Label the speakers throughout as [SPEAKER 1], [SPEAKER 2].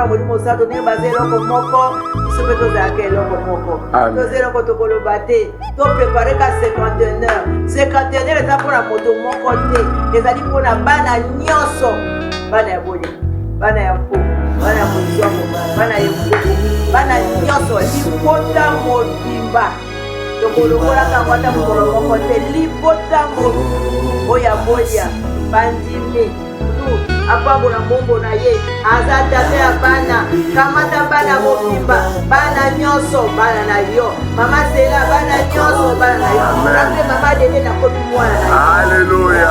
[SPEAKER 1] mpona molimo osato ndenge baza eloko moko biso mpe tozalaka eloko moko toza eloko tokoloba te toprepare ka 51 heures 51 heures eza mpona moto moko te ezali mpona bana nyonso bana ya boye bana ya mpo bana ya mozomo bana ya ekoko bana nyonso libota mobimba tokolongolaka yango ata mokolo moko te libota boya boya bandimi apambola mbongo na ye aza tata ya bana kamata bana mobimba bana nyonso bana na yo mama Sela bana nyonso bana na yo ape mama Dede na komi mwana na yo
[SPEAKER 2] Alléluia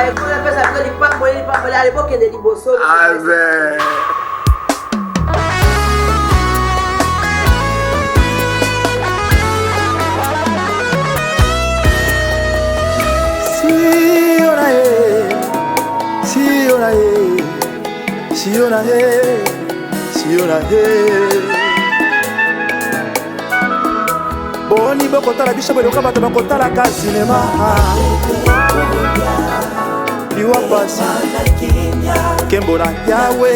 [SPEAKER 1] ekona pesa biso lipambola alebokende liboso
[SPEAKER 2] Amen.
[SPEAKER 3] Siona boni bokotala biso beloka bato bakotalaka sinema liwa pasi kembo na Yawe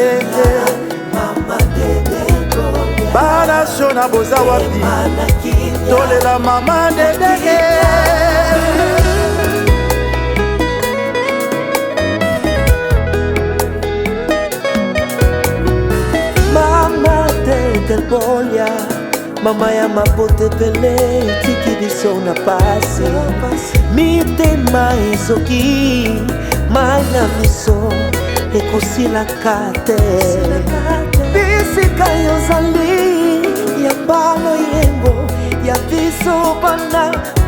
[SPEAKER 3] bana shona boza wapi tolela mama Dede
[SPEAKER 4] Bolia mama ya mapote pele tiki biso na pasi mitema ezoki mana miso ekosilaka te bisika yozali ya mbalo yengo ya biso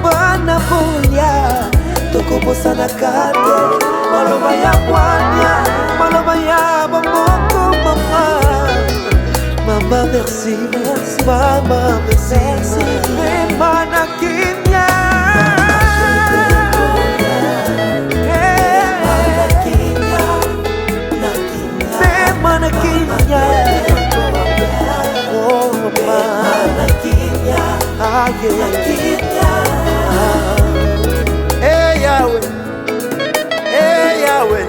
[SPEAKER 4] bana bolia tokobosanaka te maloba ya bwanya maloba ya bamboko mama Mama merci, mama merci, Mana Kenya, Mana Kenya, oh Mana Kenya,
[SPEAKER 3] Hey Yahweh,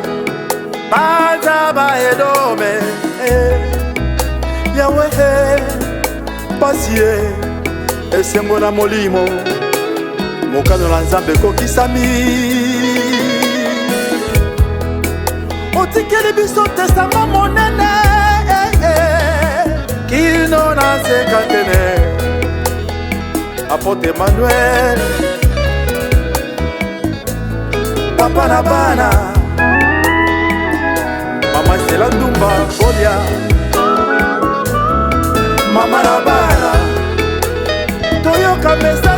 [SPEAKER 3] Baza ba edome. Yahweh pasie esengo na molimo mokano na Nzambe kokisami otikeli biso testament monene kino na sekatene apote Emmanuel papa na bana mama Sela Ndumba Bolia Mama na bana toyoka mesa